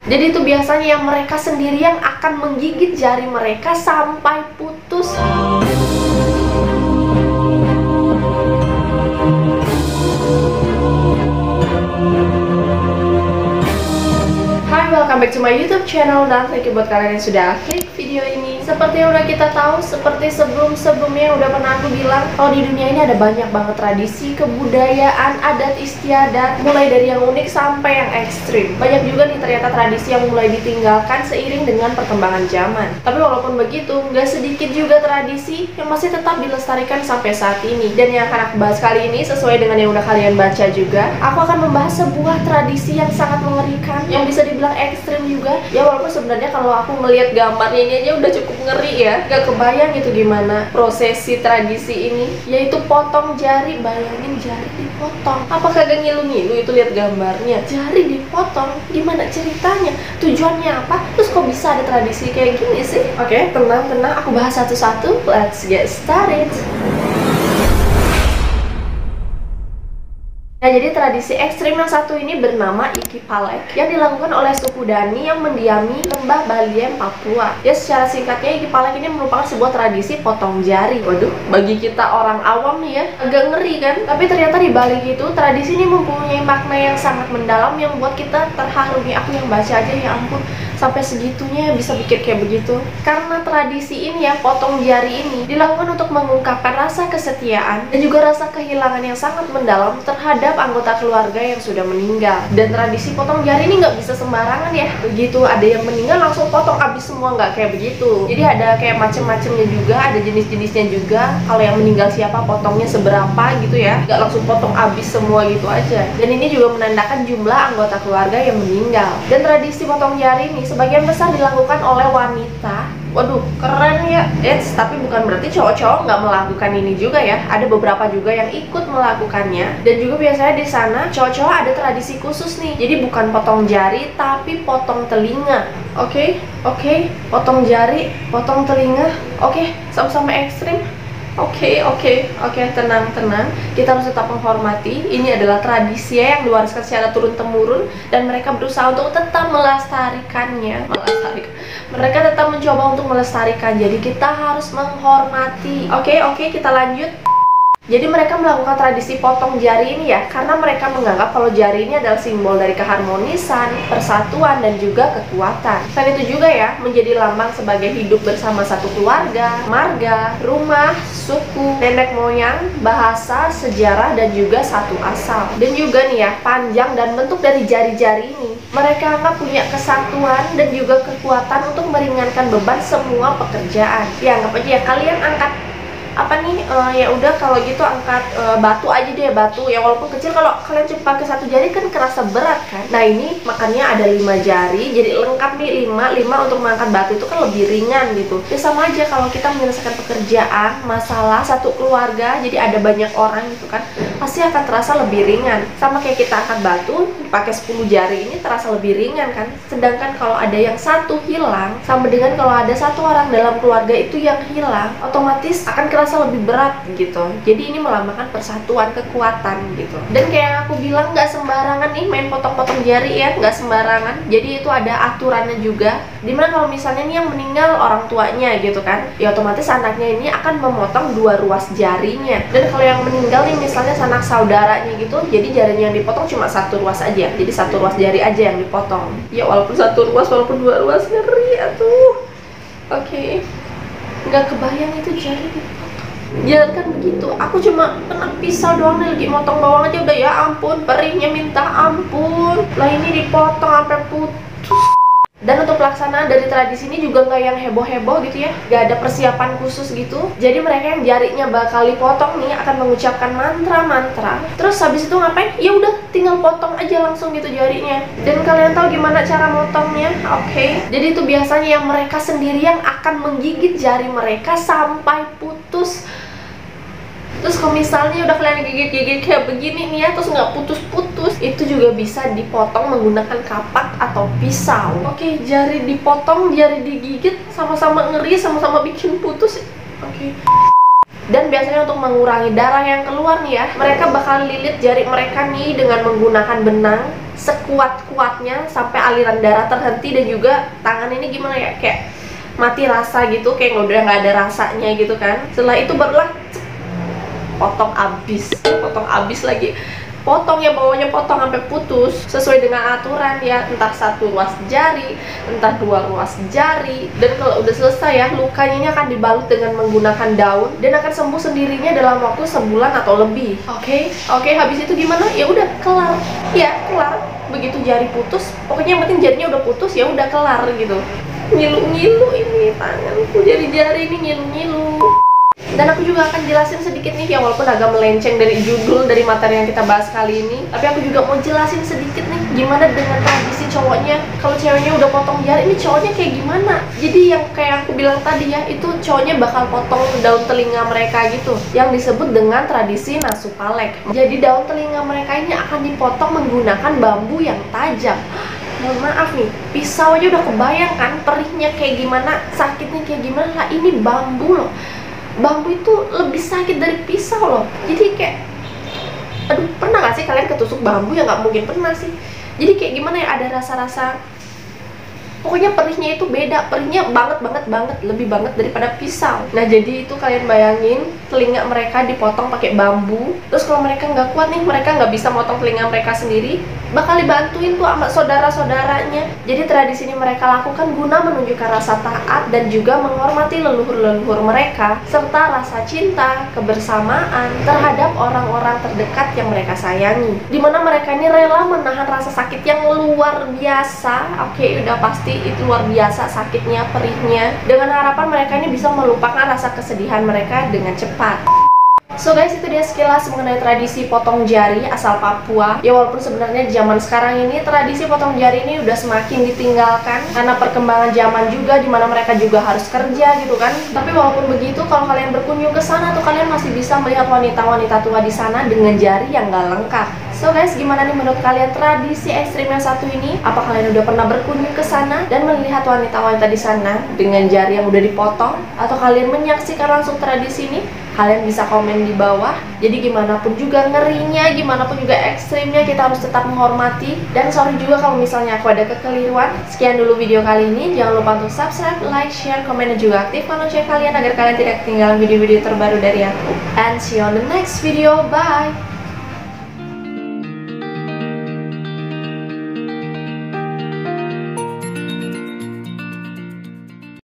Jadi itu biasanya mereka sendiri yang akan menggigit jari mereka sampai putus. Hai, welcome back to my YouTube channel, dan thank you buat kalian yang sudah klik video ini. Seperti yang udah kita tahu, seperti sebelum-sebelumnya yang udah pernah aku bilang, kalau di dunia ini ada banyak banget tradisi, kebudayaan, adat istiadat, mulai dari yang unik sampai yang ekstrim. Banyak juga nih ternyata tradisi yang mulai ditinggalkan seiring dengan perkembangan zaman. Tapi walaupun begitu, nggak sedikit juga tradisi yang masih tetap dilestarikan sampai saat ini. Dan yang akan aku bahas kali ini, sesuai dengan yang udah kalian baca juga, aku akan membahas sebuah tradisi yang sangat mengerikan, yang bisa dibilang ekstrim juga. Ya walaupun sebenarnya kalau aku ngelihat gambarnya ini aja udah cukup ngeri ya. Gak kebayang gitu gimana prosesi tradisi ini, yaitu potong jari. Bayangin jari dipotong. Apa kagak ngilu-ngilu itu lihat gambarnya? Jari dipotong, gimana ceritanya? Tujuannya apa? Terus kok bisa ada tradisi kayak gini sih? Oke, tenang, aku bahas satu-satu. Let's get started. Nah, jadi tradisi ekstrim yang satu ini bernama Ikipalek, yang dilakukan oleh suku Dani yang mendiami lembah Baliem, Papua. Ya, secara singkatnya Ikipalek ini merupakan sebuah tradisi potong jari. Waduh, bagi kita orang awam nih ya, agak ngeri kan? Tapi ternyata di balik itu, tradisi ini mempunyai makna yang sangat mendalam yang membuat kita terharu nih. Aku yang baca aja, ya ampun, sampai segitunya bisa pikir kayak begitu. Karena tradisi ini ya, potong jari ini dilakukan untuk mengungkapkan rasa kesetiaan dan juga rasa kehilangan yang sangat mendalam terhadap anggota keluarga yang sudah meninggal. Dan tradisi potong jari ini nggak bisa sembarangan ya. Begitu ada yang meninggal langsung potong habis semua, nggak kayak begitu. Jadi ada kayak macem-macemnya juga, ada jenis-jenisnya juga. Kalau yang meninggal siapa, potongnya seberapa gitu ya, nggak langsung potong habis semua gitu aja. Dan ini juga menandakan jumlah anggota keluarga yang meninggal. Dan tradisi potong jari ini sebagian besar dilakukan oleh wanita. Waduh, keren ya. Tapi bukan berarti cowok-cowok nggak melakukan ini juga ya. Ada beberapa juga yang ikut melakukannya. Dan juga biasanya di sana cowok-cowok ada tradisi khusus nih. Jadi bukan potong jari, tapi potong telinga. Oke, potong jari, potong telinga. Oke, sama-sama ekstrim. Oke, tenang. Kita harus tetap menghormati. Ini adalah tradisi yang diwariskan secara turun-temurun, dan mereka berusaha untuk tetap melestarikannya. Mereka tetap mencoba untuk melestarikan. Jadi kita harus menghormati. Oke, kita lanjut. Jadi mereka melakukan tradisi potong jari ini ya, karena mereka menganggap kalau jari ini adalah simbol dari keharmonisan, persatuan, dan juga kekuatan. Selain itu juga ya, menjadi lambang sebagai hidup bersama satu keluarga, marga, rumah, suku, nenek moyang, bahasa, sejarah, dan juga satu asal. Dan juga nih ya, panjang dan bentuk dari jari-jari ini, mereka anggap punya kesatuan dan juga kekuatan untuk meringankan beban semua pekerjaan. Ya, anggap aja ya, kalian angkat apa nih, ya udah kalau gitu angkat batu aja deh, batu ya walaupun kecil, kalau kalian cuma pakai satu jari kan kerasa berat kan. Nah ini makanya ada 5 jari, jadi lengkap nih 5 untuk mengangkat batu itu kan lebih ringan gitu. Ya sama aja kalau kita menyelesaikan pekerjaan, masalah satu keluarga, jadi ada banyak orang gitu kan, pasti akan terasa lebih ringan. Sama kayak kita angkat batu pakai 10 jari ini terasa lebih ringan kan. Sedangkan kalau ada yang satu hilang, sama dengan kalau ada satu orang dalam keluarga itu yang hilang, otomatis akan kerasa lebih berat gitu. Jadi ini melambangkan persatuan, kekuatan gitu. Dan kayak yang aku bilang, nggak sembarangan nih main potong-potong jari ya, nggak sembarangan. Jadi itu ada aturannya juga, dimana kalau misalnya nih yang meninggal orang tuanya gitu kan, ya otomatis anaknya ini akan memotong 2 ruas jarinya. Dan kalau yang meninggal nih misalnya sanak saudaranya gitu, jadi jarinya yang dipotong cuma 1 ruas aja, jadi 1 ruas jari aja yang dipotong. Ya walaupun 1 ruas, walaupun 2 ruas, ngeri atuh. Oke, nggak kebayang itu jari dipotong. Jangan kan begitu, aku cuma kena pisau doang nih, lagi motong bawang aja udah ya ampun, perihnya minta ampun. Lah ini dipotong sampai putus. Dan untuk pelaksanaan dari tradisi ini juga nggak yang heboh-heboh gitu ya, nggak ada persiapan khusus gitu. Jadi mereka yang jarinya bakal dipotong nih akan mengucapkan mantra-mantra. Terus habis itu ngapain? Ya udah tinggal potong aja langsung gitu jarinya. Dan kalian tahu gimana cara motongnya? Oke. Jadi itu biasanya yang mereka sendiri yang akan menggigit jari mereka sampai putus. Terus kalau misalnya udah kalian gigit-gigit kayak begini nih ya, terus nggak putus-putus, itu juga bisa dipotong menggunakan kapak atau pisau. Oke, jari dipotong, jari digigit, sama-sama ngeri, sama-sama bikin putus. Oke. Dan biasanya untuk mengurangi darah yang keluar nih ya, mereka bakal lilit jari mereka nih dengan menggunakan benang. sekuat-kuatnya sampai aliran darah terhenti, dan juga tangan ini gimana ya, kayak mati rasa gitu, kayak udah nggak ada rasanya gitu kan. Setelah itu barulah potong abis lagi, potong ya, bawahnya potong sampai putus sesuai dengan aturan ya, entah 1 ruas jari, entah 2 ruas jari. Dan kalau udah selesai ya, lukanya ini akan dibalut dengan menggunakan daun dan akan sembuh sendirinya dalam waktu sebulan atau lebih. Oke, habis itu gimana? Ya udah kelar. Ya, kelar. Begitu jari putus, pokoknya yang penting jarinya udah putus, ya udah kelar gitu. Ngilu-ngilu ini tanganku, jari-jari ini ngilu-ngilu. Dan aku juga akan jelasin sedikit nih ya, walaupun agak melenceng dari judul, dari materi yang kita bahas kali ini, tapi aku juga mau jelasin sedikit nih gimana dengan tradisi cowoknya. Kalau ceweknya udah potong jari, ini cowoknya kayak gimana? Jadi yang kayak aku bilang tadi ya, itu cowoknya bakal potong daun telinga mereka gitu, yang disebut dengan tradisi nasupalek. Jadi daun telinga mereka ini akan dipotong menggunakan bambu yang tajam. Mohon maaf nih, pisau aja udah kebayang kan perihnya kayak gimana, sakitnya kayak gimana. Lah ini bambu loh, bambu itu lebih sakit dari pisau loh. Jadi kayak, aduh, pernah gak sih kalian ketusuk bambu? Ya nggak mungkin pernah sih. Jadi kayak gimana ya, ada rasa-rasa, pokoknya perihnya itu beda, perihnya banget, lebih banget daripada pisau. Nah jadi itu kalian bayangin, telinga mereka dipotong pakai bambu. Terus kalau mereka nggak kuat nih, mereka nggak bisa motong telinga mereka sendiri, bakal dibantuin tuh sama saudara-saudaranya. Jadi tradisi ini mereka lakukan guna menunjukkan rasa taat dan juga menghormati leluhur-leluhur mereka, serta rasa cinta, kebersamaan terhadap orang-orang terdekat yang mereka sayangi. Dimana mereka ini rela menahan rasa sakit yang luar biasa. Oke, udah pasti itu luar biasa sakitnya, perihnya, dengan harapan mereka ini bisa melupakan rasa kesedihan mereka dengan cepat. So guys, itu dia sekilas mengenai tradisi potong jari asal Papua. Ya walaupun sebenarnya di zaman sekarang ini tradisi potong jari ini udah semakin ditinggalkan karena perkembangan zaman juga, dimana mereka juga harus kerja gitu kan. Tapi walaupun begitu, kalau kalian berkunjung ke sana tuh kalian masih bisa melihat wanita-wanita tua di sana dengan jari yang gak lengkap. So guys, gimana nih menurut kalian tradisi ekstrim yang satu ini? Apa kalian udah pernah berkunjung ke sana dan melihat wanita-wanita di sana dengan jari yang udah dipotong? Atau kalian menyaksikan langsung tradisi ini? Kalian bisa komen di bawah. Jadi gimana pun juga ngerinya, gimana pun juga ekstrimnya, kita harus tetap menghormati. Dan sorry juga kalau misalnya aku ada kekeliruan. Sekian dulu video kali ini. Jangan lupa untuk subscribe, like, share, komen, dan juga aktifkan lonceng kalian agar kalian tidak ketinggalan video-video terbaru dari aku. And see you on the next video. Bye!